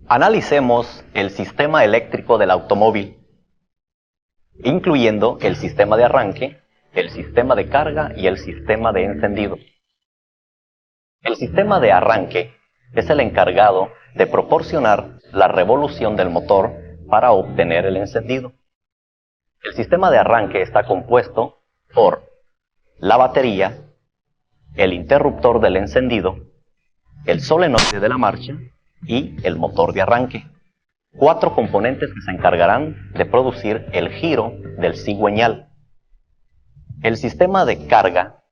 Analicemos el sistema eléctrico del automóvil, incluyendo el sistema de arranque, el sistema de carga y el sistema de encendido. El sistema de arranque es el encargado de proporcionar la revolución del motor para obtener el encendido. El sistema de arranque está compuesto por la batería, el interruptor del encendido, el solenoide de la marcha y el motor de arranque. 4 componentes que se encargarán de producir el giro del cigüeñal. El sistema de carga,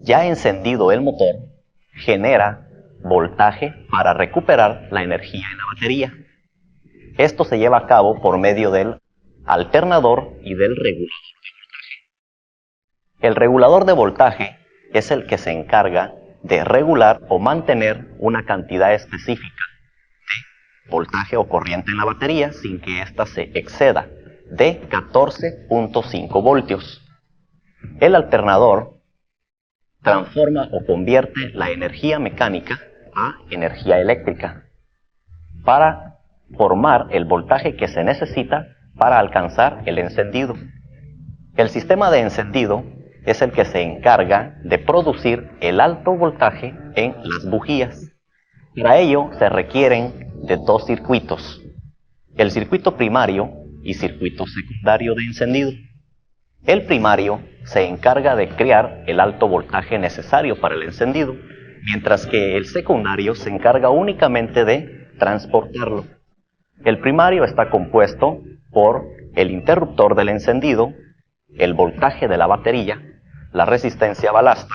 ya encendido el motor, genera voltaje para recuperar la energía en la batería. Esto se lleva a cabo por medio del alternador y del regulador de voltaje. El regulador de voltaje es el que se encarga de regular o mantener una cantidad específica de voltaje o corriente en la batería sin que ésta se exceda de 14.5 voltios. El alternador transforma o convierte la energía mecánica a energía eléctrica para formar el voltaje que se necesita para alcanzar el encendido. El sistema de encendido es el que se encarga de producir el alto voltaje en las bujías. Para ello se requieren de 2 circuitos, el circuito primario y circuito secundario de encendido. El primario se encarga de crear el alto voltaje necesario para el encendido, mientras que el secundario se encarga únicamente de transportarlo. El primario está compuesto por el interruptor del encendido, el voltaje de la batería, la resistencia balasta,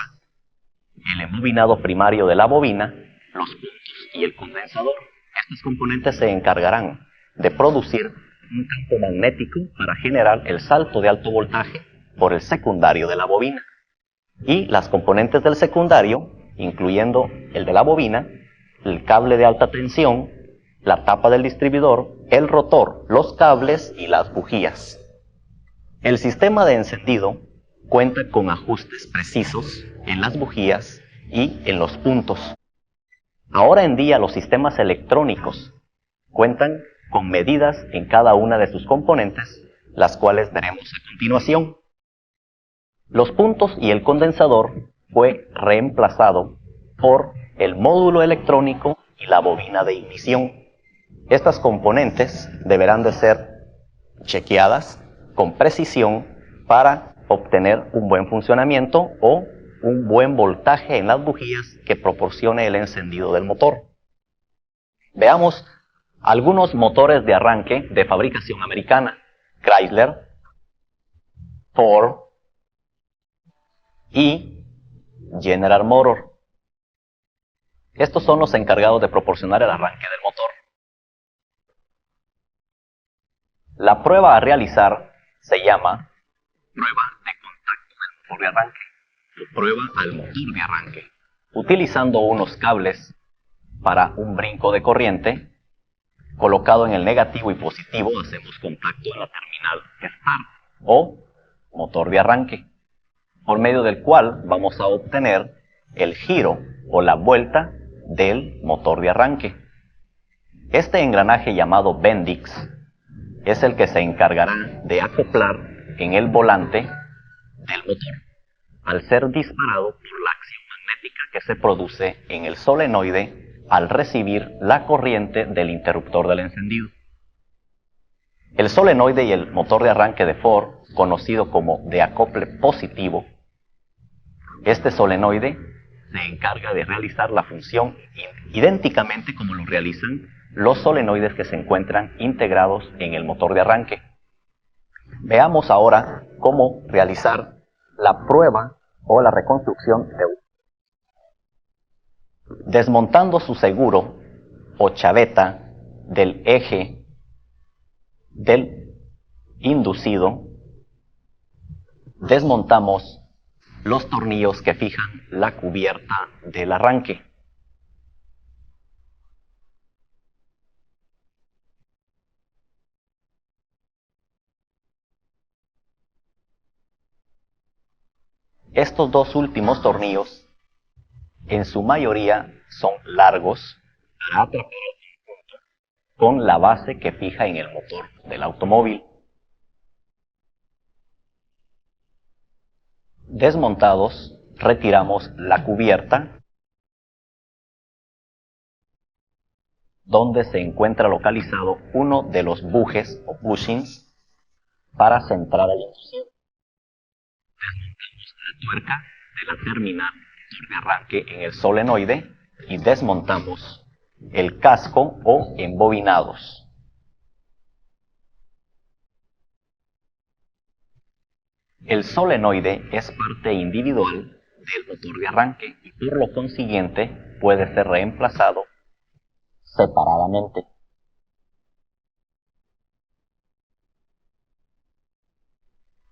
el embobinado primario de la bobina, los puntos y el condensador. Estos componentes se encargarán de producir un campo magnético para generar el salto de alto voltaje por el secundario de la bobina. Y las componentes del secundario, incluyendo el de la bobina, el cable de alta tensión, la tapa del distribuidor, el rotor, los cables y las bujías. El sistema de encendido cuenta con ajustes precisos en las bujías y en los puntos. Ahora en día los sistemas electrónicos cuentan con medidas en cada una de sus componentes, las cuales veremos a continuación. Los puntos y el condensador fue reemplazado por el módulo electrónico y la bobina de ignición. Estas componentes deberán de ser chequeadas con precisión para obtener un buen funcionamiento o un buen voltaje en las bujías que proporcione el encendido del motor. Veamos algunos motores de arranque de fabricación americana: Chrysler, Ford y General Motors. Estos son los encargados de proporcionar el arranque del motor. La prueba a realizar se llama prueba de contacto del motor de arranque o prueba al motor de arranque. Utilizando unos cables para un brinco de corriente, colocado en el negativo y positivo, hacemos contacto en la terminal Start o motor de arranque, por medio del cual vamos a obtener el giro o la vuelta del motor de arranque. Este engranaje llamado Bendix es el que se encargará de acoplar en el volante del motor al ser disparado por la acción magnética que se produce en el solenoide al recibir la corriente del interruptor del encendido. El solenoide y el motor de arranque de Ford, conocido como de acople positivo, este solenoide se encarga de realizar la función idénticamente como lo realizan los solenoides que se encuentran integrados en el motor de arranque. Veamos ahora cómo realizar la prueba o la reconstrucción de desmontando su seguro o chaveta del eje del inducido. Desmontamos los tornillos que fijan la cubierta del arranque. Estos 2 últimos tornillos, en su mayoría, son largos para atrapar el punto, con la base que fija en el motor del automóvil. Desmontados, retiramos la cubierta, donde se encuentra localizado uno de los bujes o bushings para centrar el inducido. Desmontamos la tuerca de la terminal de arranque en el solenoide y desmontamos el casco o embobinados. El solenoide es parte individual del motor de arranque y por lo consiguiente puede ser reemplazado separadamente.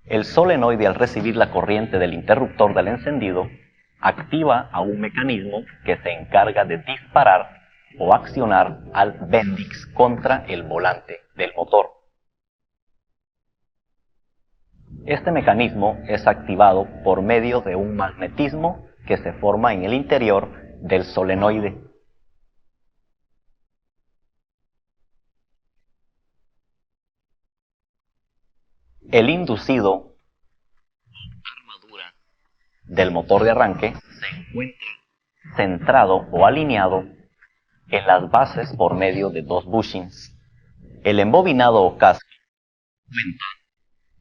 El solenoide, al recibir la corriente del interruptor del encendido, activa a un mecanismo que se encarga de disparar o accionar al Bendix contra el volante del motor. Este mecanismo es activado por medio de un magnetismo que se forma en el interior del solenoide. El inducido, armadura del motor de arranque, se encuentra centrado o alineado en las bases por medio de dos bushings. El embobinado o casco cuenta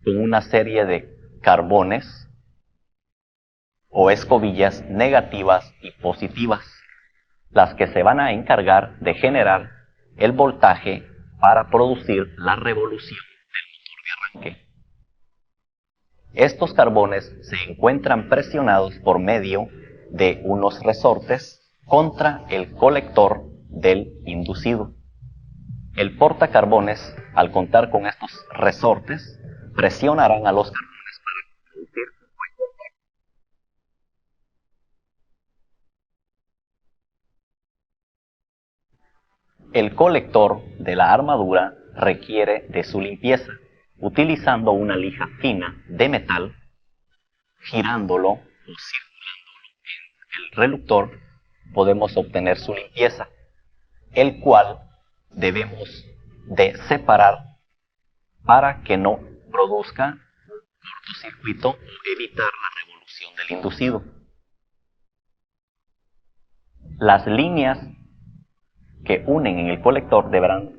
con una serie de carbones o escobillas negativas y positivas, las que se van a encargar de generar el voltaje para producir la revolución del motor de arranque. Estos carbones se encuentran presionados por medio de unos resortes contra el colector del inducido. El portacarbones, al contar con estos resortes, presionarán a los carbones para producir buen voltaje. El colector de la armadura requiere de su limpieza, utilizando una lija fina de metal, girándolo o circulándolo en el reductor, podemos obtener su limpieza, el cual debemos de separar para que no produzca cortocircuito o evitar la revolución del inducido. Las líneas que unen en el colector deberán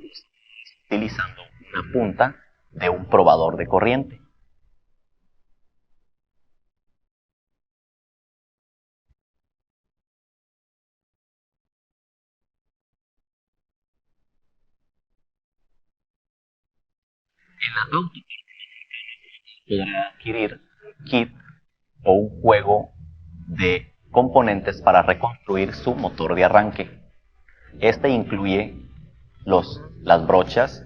utilizando una punta de un probador de corriente. En la auto podrá adquirir kit o un juego de componentes para reconstruir su motor de arranque. Este incluye las brochas,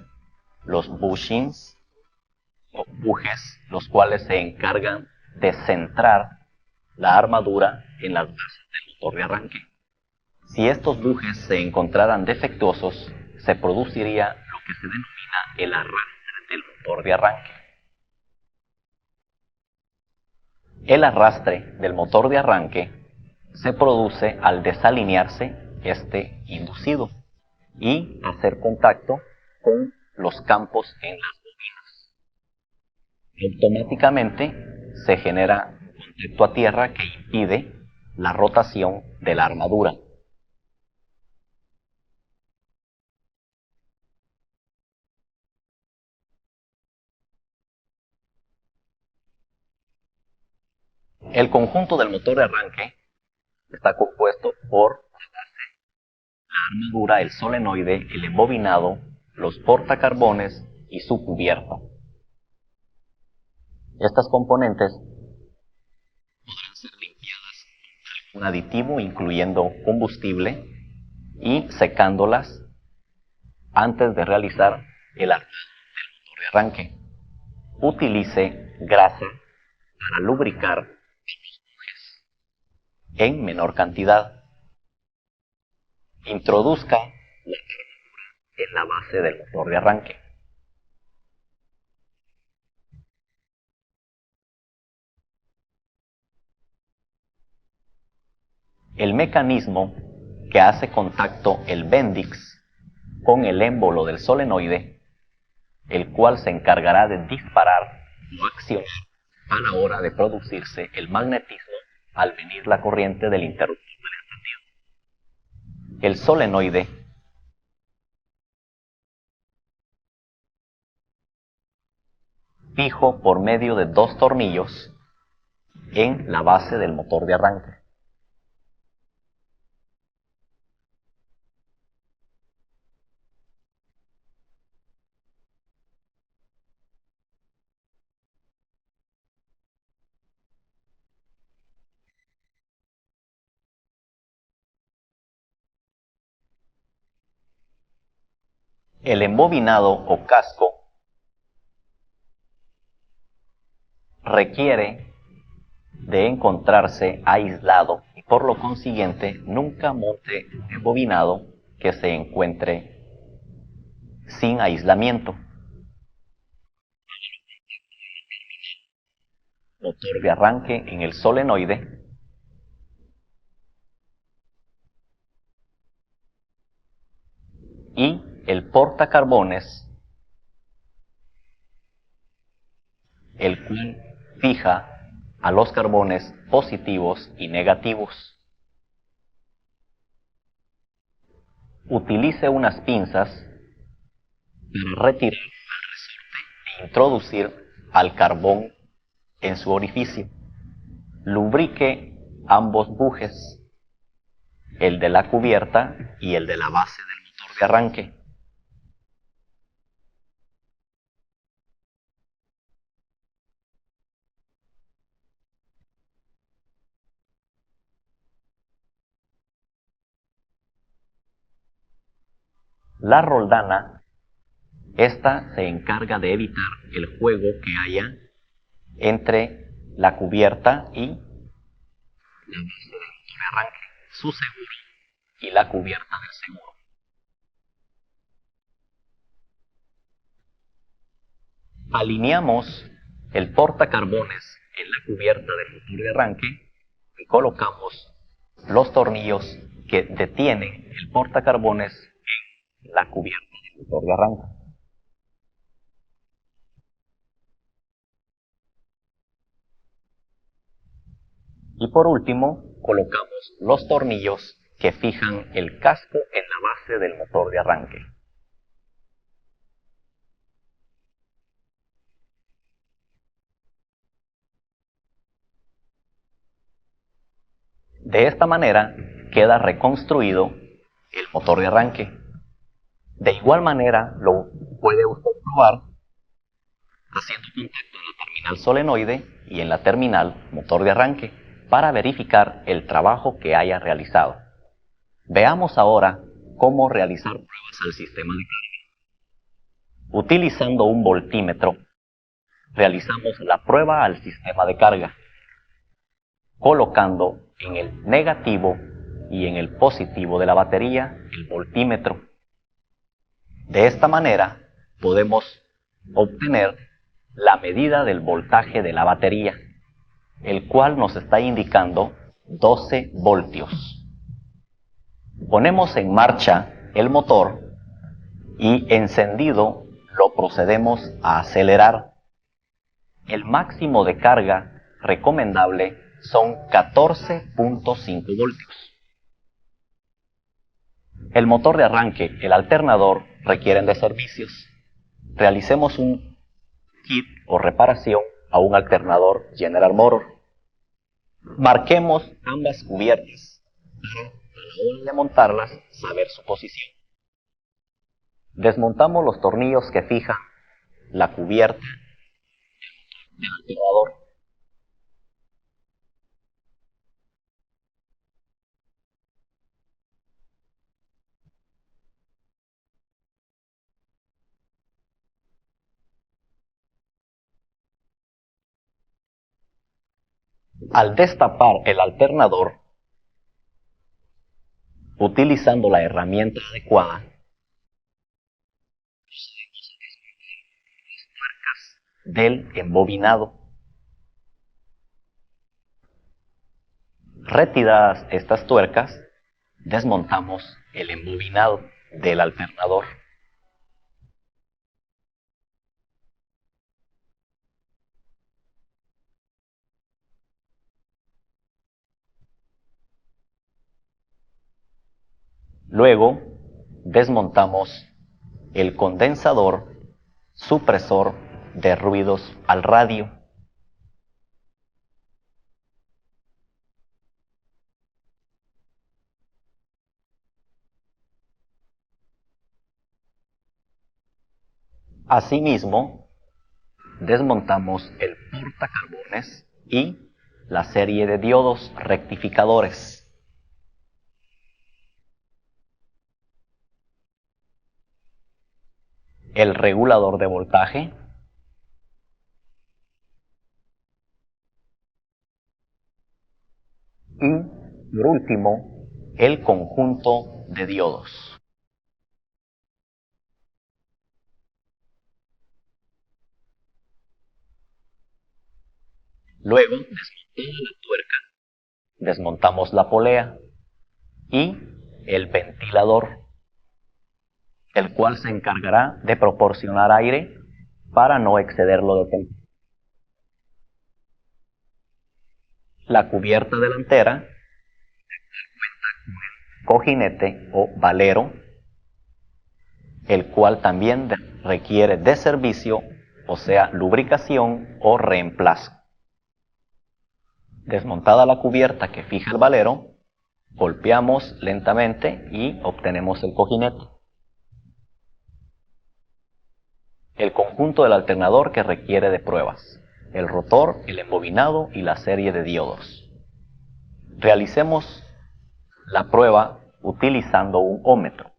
los bushings o bujes, los cuales se encargan de centrar la armadura en las bases del motor de arranque. Si estos bujes se encontraran defectuosos, se produciría lo que se denomina el arrastre del motor de arranque. El arrastre del motor de arranque se produce al desalinearse este inducido y hacer contacto con los campos en las bobinas. Automáticamente se genera contacto a tierra que impide la rotación de la armadura. El conjunto del motor de arranque está compuesto por la armadura, el solenoide, el embobinado, los portacarbones y su cubierta. Estas componentes podrán ser limpiadas con un aditivo, incluyendo combustible, y secándolas antes de realizar el armado del motor de arranque. Utilice grasa para lubricar los bujes en menor cantidad. Introduzca la armadura en la base del motor de arranque. El mecanismo que hace contacto el Bendix con el émbolo del solenoide, el cual se encargará de disparar o accionar a la hora de producirse el magnetismo al venir la corriente del interruptor del encendido. El solenoide fijo por medio de dos tornillos en la base del motor de arranque. El embobinado o casco requiere de encontrarse aislado y por lo consiguiente nunca monte un embobinado que se encuentre sin aislamiento. Motor de arranque en el solenoide y el portacarbones, el cual fija a los carbones positivos y negativos. Utilice unas pinzas para retirar el resorte e introducir al carbón en su orificio. Lubrique ambos bujes, el de la cubierta y el de la base del motor de arranque. La roldana, esta se encarga de evitar el juego que haya entre la cubierta y la base del motor de arranque, su seguro y la cubierta del seguro. Alineamos el portacarbones en la cubierta del motor de arranque y colocamos los tornillos que detienen el portacarbones en la cubierta del motor de arranque. Y por último, colocamos los tornillos que fijan el casco en la base del motor de arranque. De esta manera queda reconstruido el motor de arranque. De igual manera lo puede usted probar haciendo contacto en la terminal solenoide y en la terminal motor de arranque para verificar el trabajo que haya realizado. Veamos ahora cómo realizar pruebas al sistema de carga. Utilizando un voltímetro, realizamos la prueba al sistema de carga, colocando en el negativo y en el positivo de la batería el voltímetro. De esta manera podemos obtener la medida del voltaje de la batería, el cual nos está indicando 12 voltios. Ponemos en marcha el motor y encendido lo procedemos a acelerar. El máximo de carga recomendable son 14.5 voltios. El motor de arranque, el alternador, requieren de servicios. Realicemos un kit o reparación a un alternador General Motors. Marquemos ambas cubiertas para, a la hora de montarlas, saber su posición. Desmontamos los tornillos que fijan la cubierta del alternador. Al destapar el alternador, utilizando la herramienta adecuada, del embobinado. Retiradas estas tuercas, desmontamos el embobinado. del alternador. Luego desmontamos el condensador supresor de ruidos al radio. Asimismo, desmontamos el portacarbones y la serie de diodos rectificadores. El regulador de voltaje y, por último, el conjunto de diodos. Luego, desmontamos la tuerca, desmontamos la polea y el ventilador, el cual se encargará de proporcionar aire para no excederlo de temperatura. La cubierta delantera cojinete o valero, el cual también requiere de servicio, o sea, lubricación o reemplazo. Desmontada la cubierta que fija el valero, golpeamos lentamente y obtenemos el cojinete. El conjunto del alternador que requiere de pruebas: el rotor, el embobinado y la serie de diodos. Realicemos la prueba utilizando un ómetro.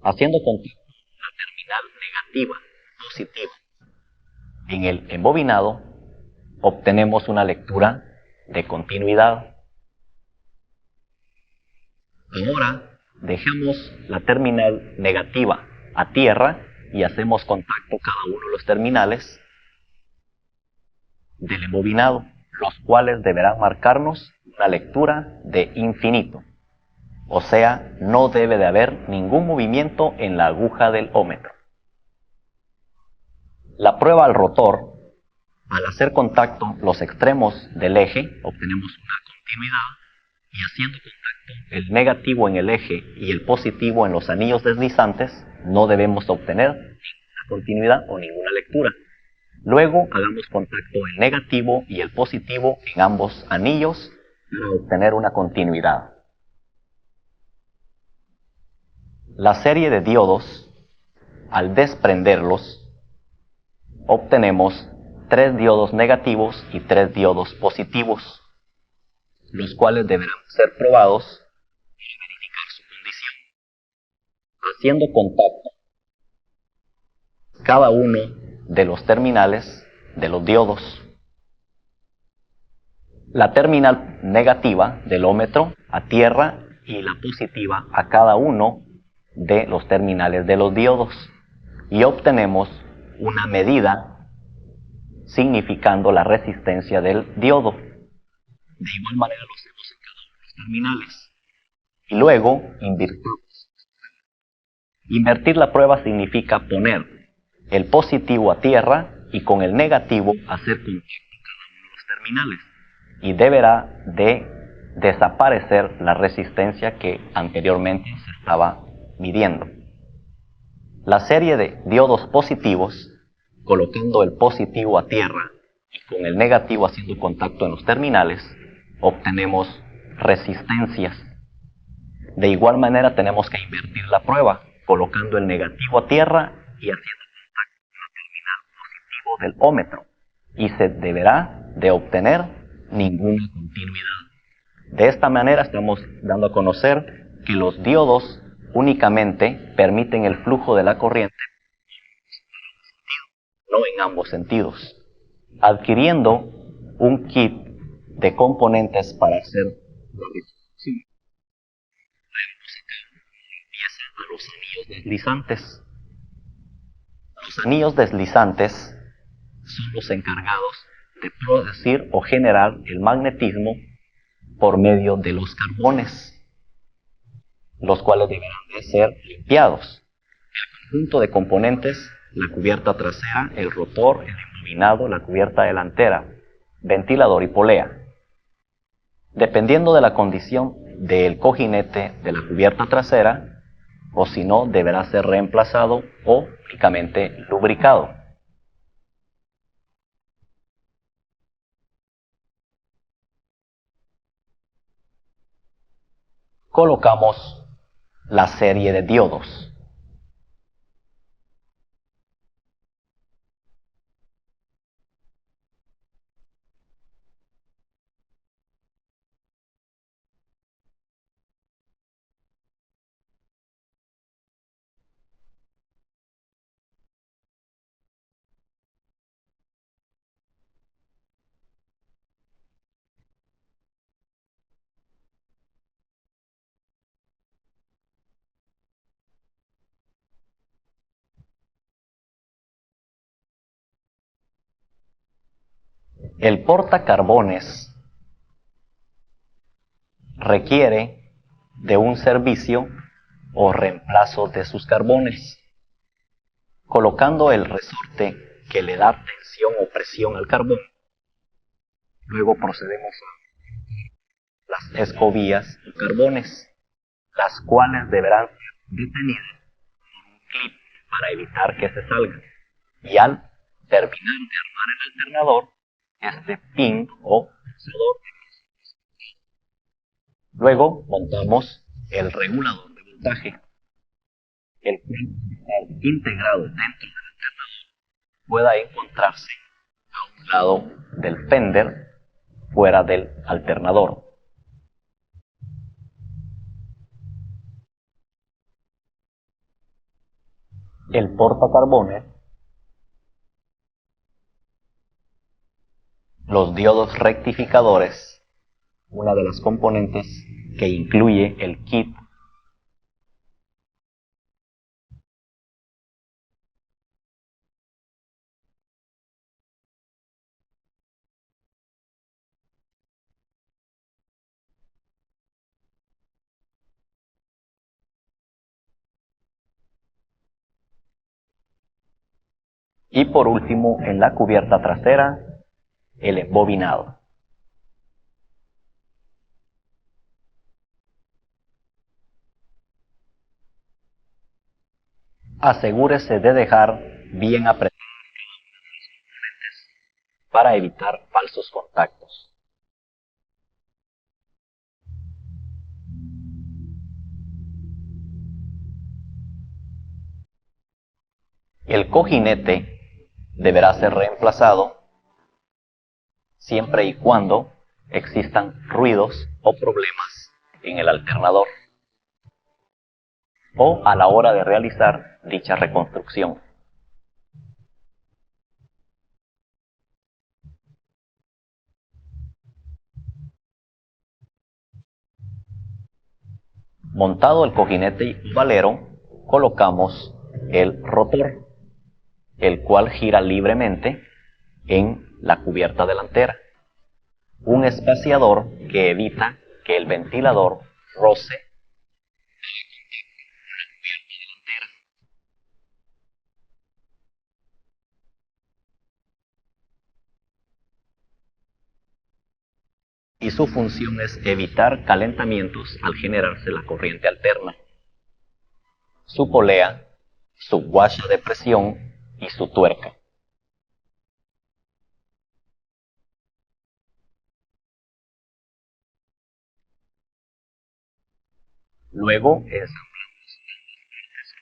Haciendo contacto con la terminal negativa, positiva, en el embobinado, obtenemos una lectura de continuidad. Ahora dejamos la terminal negativa a tierra y hacemos contacto cada uno de los terminales del embobinado, los cuales deberán marcarnos una lectura de infinito. O sea, no debe de haber ningún movimiento en la aguja del ómetro. La prueba al rotor: al hacer contacto los extremos del eje, obtenemos una continuidad, y haciendo contacto el negativo en el eje y el positivo en los anillos deslizantes, no debemos obtener ninguna continuidad o ninguna lectura. Luego hagamos contacto el negativo y el positivo en ambos anillos para obtener una continuidad. La serie de diodos, al desprenderlos, obtenemos 3 diodos negativos y 3 diodos positivos, los cuales deberán ser probados para verificar su condición. Haciendo contacto cada uno de los terminales de los diodos. La terminal negativa del ómetro a tierra y la positiva a cada uno de los terminales de los diodos, y obtenemos una medida significando la resistencia del diodo. De igual manera lo hacemos en cada uno de los terminales. Y luego invertimos. Invertir la prueba significa poner el positivo a tierra y con el negativo hacer contacto en cada uno de los terminales. Y deberá de desaparecer la resistencia que anteriormente se estaba midiendo. La serie de diodos positivos, colocando el positivo a tierra y con el negativo haciendo contacto en los terminales, obtenemos resistencias. De igual manera tenemos que invertir la prueba, colocando el negativo a tierra y haciendo contacto con el terminal positivo del ómetro, y se deberá de obtener ninguna continuidad. De esta manera estamos dando a conocer que los diodos únicamente permiten el flujo de la corriente, no en ambos sentidos. Adquiriendo un kit de componentes para hacer la disposición, empieza a los anillos deslizantes. Los anillos deslizantes son los encargados de producir o generar el magnetismo por medio de los carbones. los cuales deberán de ser limpiados. El conjunto de componentes: la cubierta trasera, el rotor, el embobinado, la cubierta delantera, ventilador y polea. Dependiendo de la condición del cojinete de la cubierta trasera, o si no, deberá ser reemplazado o únicamente lubricado. Colocamos la serie de diodos. El portacarbones requiere de un servicio o reemplazo de sus carbones, colocando el resorte que le da tensión o presión al carbón. Luego procedemos a las escobillas y carbones, las cuales deberán ser detenidas con un clip para evitar que se salgan. Y al terminar de armar el alternador, este pin o pulsador, luego montamos el regulador de voltaje, el cual integrado dentro del alternador pueda encontrarse a un lado del fender, fuera del alternador. El portacarbones, los diodos rectificadores, una de las componentes que incluye el kit, y por último en la cubierta trasera el embobinado. Asegúrese de dejar bien apretados para evitar falsos contactos. El cojinete deberá ser reemplazado siempre y cuando existan ruidos o problemas en el alternador o a la hora de realizar dicha reconstrucción. Montado el cojinete valero, colocamos el rotor, el cual gira libremente en la cubierta delantera. Un espaciador que evita que el ventilador roce y su función es evitar calentamientos al generarse la corriente alterna. Su polea, su guacha de presión y su tuerca. Luego ensamblamos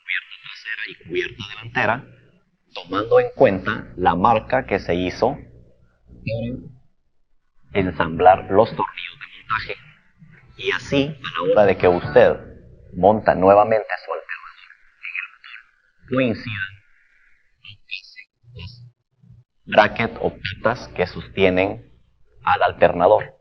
cubierta trasera y cubierta delantera, tomando en cuenta la marca que se hizo para ensamblar los tornillos de montaje. Y así, a la hora de que usted monta nuevamente su alternador, coincidan bracket o patas que sostienen al alternador.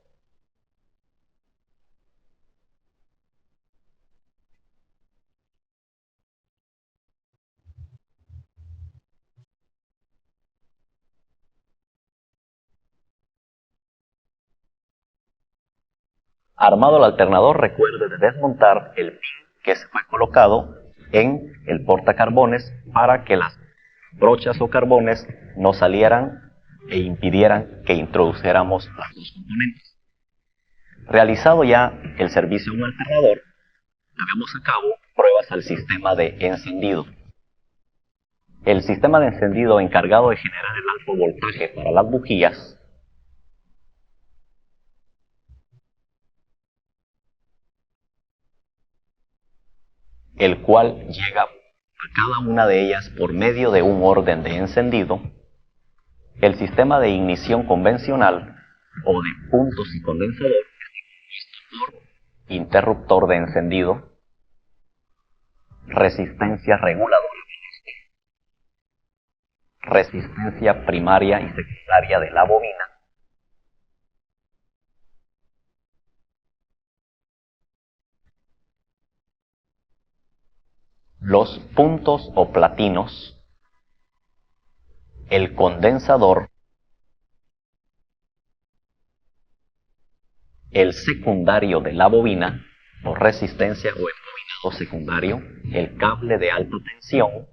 Armado el alternador, recuerde de desmontar el pin que se fue colocado en el portacarbones para que las brochas o carbones no salieran e impidieran que introdujéramos las dos componentes. Realizado ya el servicio a un alternador, llevamos a cabo pruebas al sistema de encendido. El sistema de encendido encargado de generar el alto voltaje para las bujías el cual llega a cada una de ellas por medio de un orden de encendido, el sistema de ignición convencional o de puntos y condensador por interruptor de encendido, resistencia reguladora, resistencia primaria y secundaria de la bobina, los puntos o platinos, el condensador, el secundario de la bobina, o resistencia o embobinado secundario, el cable de alta tensión,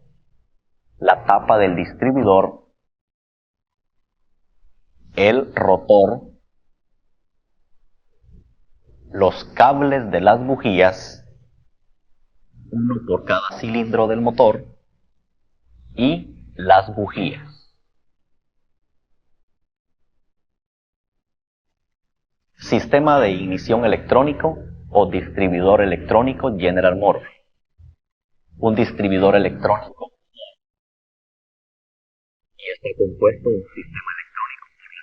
la tapa del distribuidor, el rotor, los cables de las bujías, uno por cada cilindro del motor, y las bujías. Sistema de ignición electrónico o distribuidor electrónico General Motors. Un distribuidor electrónico y está compuesto de un sistema electrónico por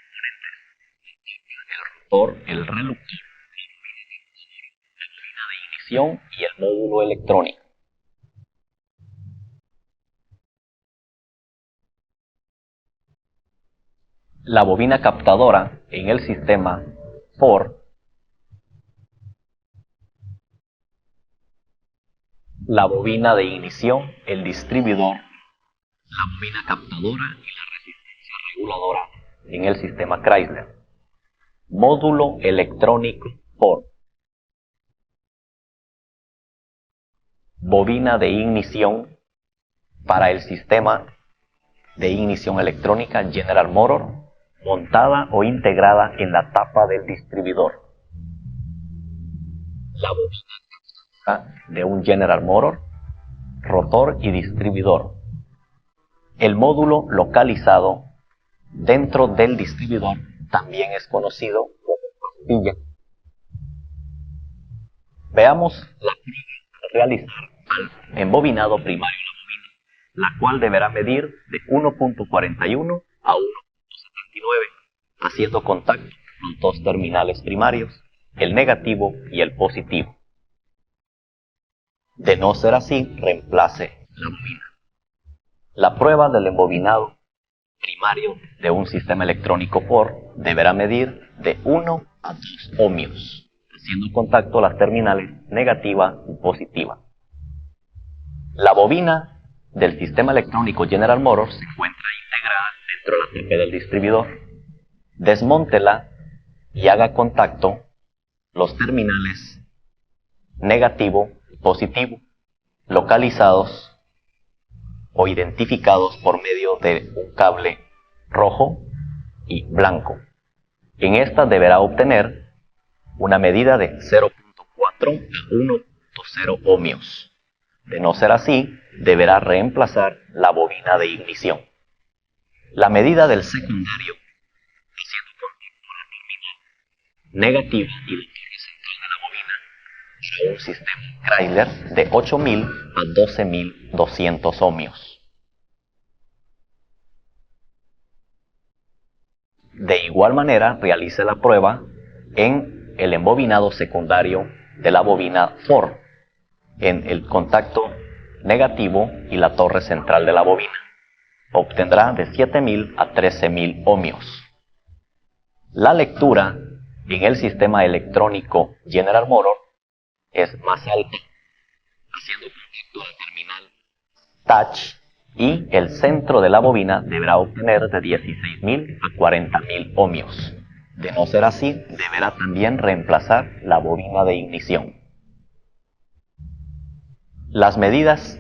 diferentes componentes: el rotor, el reductor, la bobina de ignición y el módulo electrónico. La bobina captadora en el sistema Ford, la bobina de ignición, el distribuidor, la bobina captadora y la resistencia reguladora en el sistema Chrysler. Módulo electrónico Ford. Bobina de ignición para el sistema de ignición electrónica General Motors, montada o integrada en la tapa del distribuidor. La bobina de un General Motors, rotor y distribuidor. El módulo localizado dentro del distribuidor también es conocido como pastilla. Veamos la prueba para realizar al embobinado primario de la bobina, la cual deberá medir de 1.41 a 1.79, haciendo contacto con los dos terminales primarios, el negativo y el positivo. De no ser así, reemplace la bobina. La prueba del embobinado primario de un sistema electrónico Ford deberá medir de 1 a 2 ohmios, haciendo contacto las terminales negativa y positiva. La bobina del sistema electrónico General Motors se encuentra integrada dentro de la tapa del distribuidor. Desmóntela y haga contacto los terminales negativo y positivo, localizados o identificados por medio de un cable rojo y blanco. En esta deberá obtener una medida de 0.4 a 1.0 ohmios. De no ser así, deberá reemplazar la bobina de ignición. La medida del secundario, haciendo contacto a la terminal negativa y la torre central de la bobina, a un sistema Chrysler de 8000 a 12200 ohmios. De igual manera, realice la prueba en el embobinado secundario de la bobina Ford, en el contacto negativo y la torre central de la bobina. Obtendrá de 7000 a 13000 ohmios. La lectura en el sistema electrónico General Motors es más alta, haciendo contacto a la terminal touch, y el centro de la bobina deberá obtener de 16000 a 40000 ohmios. De no ser así, deberá también reemplazar la bobina de ignición. Las medidas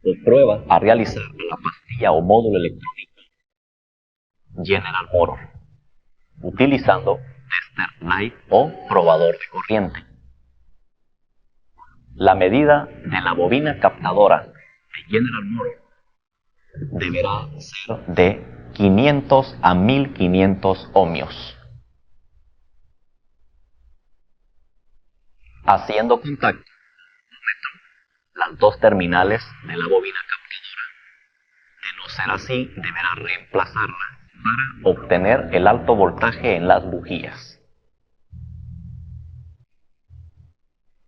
o pruebas a realizar en la pastilla o módulo electrónico General Motors, utilizando tester light o probador de corriente. La medida de la bobina captadora de General Motors deberá ser de 500 a 1500 ohmios. Haciendo contacto las dos terminales de la bobina captadora. De no ser así, deberá reemplazarla para obtener el alto voltaje en las bujías.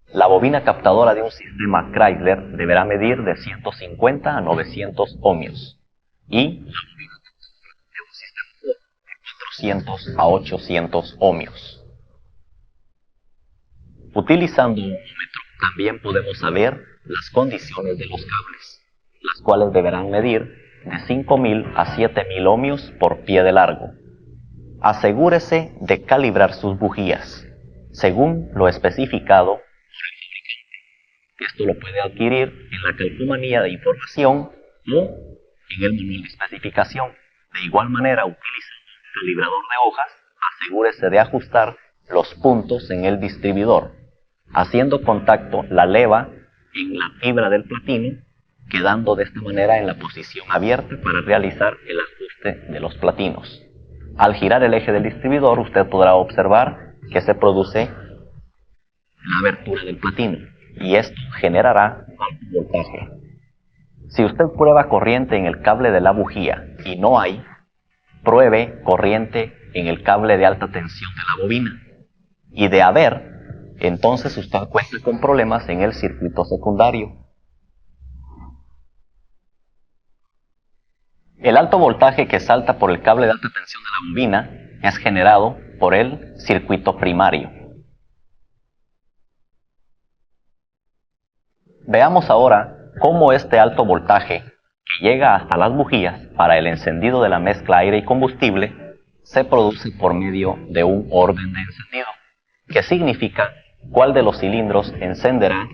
La bobina captadora de un sistema Chrysler deberá medir de 150 a 900 ohmios y la bobina de un sistema Ford de 400 a 800 ohmios. Utilizando un ohmímetro también podemos saber las condiciones de los cables, las cuales deberán medir de 5000 a 7000 ohmios por pie de largo. Asegúrese de calibrar sus bujías según lo especificado por el fabricante. Esto lo puede adquirir en la calcomanía de información o en el manual de especificación. De igual manera, utilizando un calibrador de hojas, asegúrese de ajustar los puntos en el distribuidor, haciendo contacto la leva en la fibra del platino, quedando de esta manera en la posición abierta para realizar el ajuste de los platinos. Al girar el eje del distribuidor, usted podrá observar que se produce la abertura del platino y esto generará alto voltaje. Si usted prueba corriente en el cable de la bujía y no hay, pruebe corriente en el cable de alta tensión de la bobina. Y de haber, entonces usted cuenta con problemas en el circuito secundario. El alto voltaje que salta por el cable de alta tensión de la bobina es generado por el circuito primario. Veamos ahora cómo este alto voltaje que llega hasta las bujías para el encendido de la mezcla aire y combustible se produce por medio de un orden de encendido, que significa cuál de los cilindros encenderá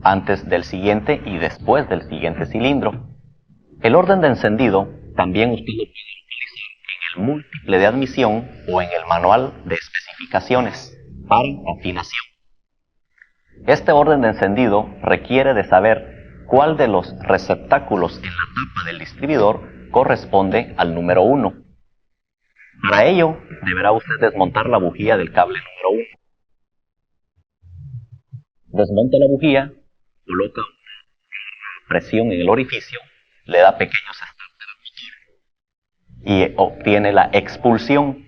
antes del siguiente y después del siguiente cilindro. El orden de encendido también usted lo puede localizar en el múltiple de admisión o en el manual de especificaciones para afinación. Este orden de encendido requiere de saber cuál de los receptáculos en la tapa del distribuidor corresponde al número 1. Para ello, deberá usted desmontar la bujía del cable número 1. Desmonta la bujía, coloca una presión en el orificio, le da pequeños starts de y obtiene la expulsión.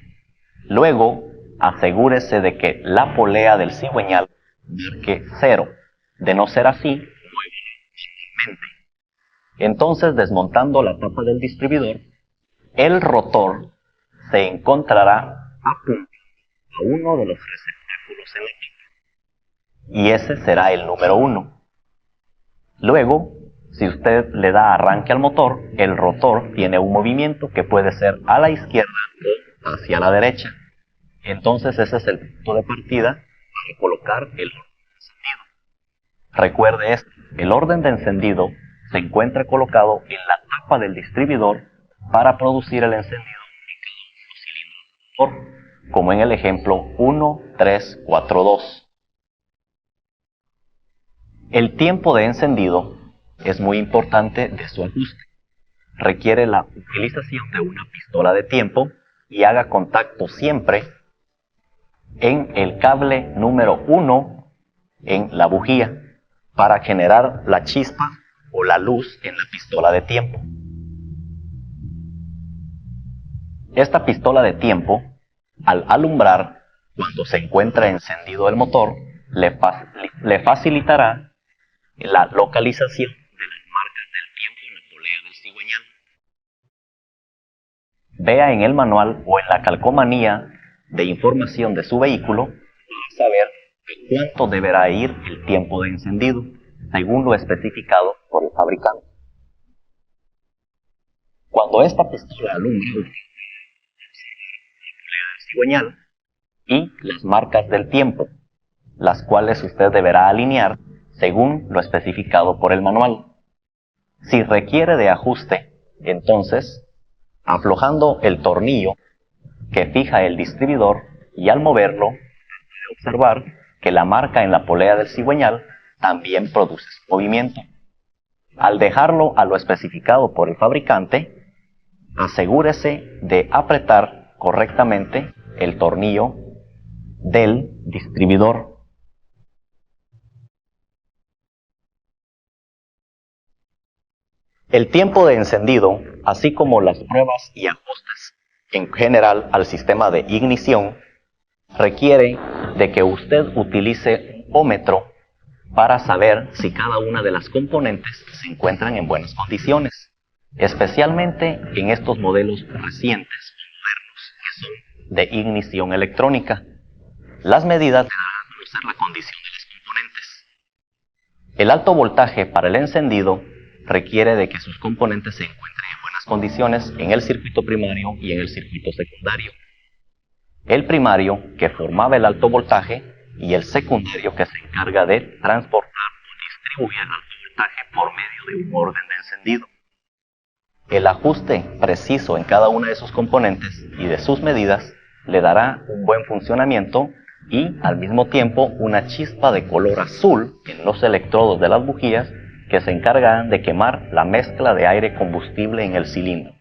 Luego, asegúrese de que la polea del cigüeñal marque 0. De no ser así, muévela. Entonces, desmontando la tapa del distribuidor, el rotor se encontrará apuntado a uno de los receptáculos en la tapa, y ese será el número 1. Luego, si usted le da arranque al motor, el rotor tiene un movimiento que puede ser a la izquierda o hacia la derecha. Entonces ese es el punto de partida para colocar el orden de encendido. Recuerde esto, el orden de encendido se encuentra colocado en la tapa del distribuidor para producir el encendido en cada uno de los cilindros del motor, como en el ejemplo 1, 3, 4, 2. El tiempo de encendido es muy importante de su ajuste. Requiere la utilización de una pistola de tiempo y haga contacto siempre en el cable número 1 en la bujía para generar la chispa o la luz en la pistola de tiempo. Esta pistola de tiempo, al alumbrar cuando se encuentra encendido el motor, le facilitará la localización de las marcas del tiempo en la polea del cigüeñal. Vea en el manual o en la calcomanía de información de su vehículo para saber a cuánto deberá ir el tiempo de encendido, según lo especificado por el fabricante. Cuando esta pistola alumbra, la polea del cigüeñal y las marcas del tiempo, las cuales usted deberá alinear según lo especificado por el manual. Si requiere de ajuste, entonces, aflojando el tornillo que fija el distribuidor y al moverlo, puede observar que la marca en la polea del cigüeñal también produce movimiento. Al dejarlo a lo especificado por el fabricante, asegúrese de apretar correctamente el tornillo del distribuidor. El tiempo de encendido, así como las pruebas y ajustes en general al sistema de ignición, requiere de que usted utilice un ohmómetro para saber si cada una de las componentes se encuentran en buenas condiciones, especialmente en estos modelos recientes o modernos que son de ignición electrónica. Las medidas le darán a conocer la condición de las componentes. El alto voltaje para el encendido requiere de que sus componentes se encuentren en buenas condiciones en el circuito primario y en el circuito secundario. El primario, que formaba el alto voltaje, y el secundario, que se encarga de transportar o distribuir el alto voltaje por medio de un orden de encendido. El ajuste preciso en cada una de sus componentes y de sus medidas le dará un buen funcionamiento y al mismo tiempo una chispa de color azul en los electrodos de las bujías que se encargarán de quemar la mezcla de aire combustible en el cilindro.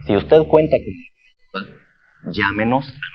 Si usted cuenta con llámenos a nuestro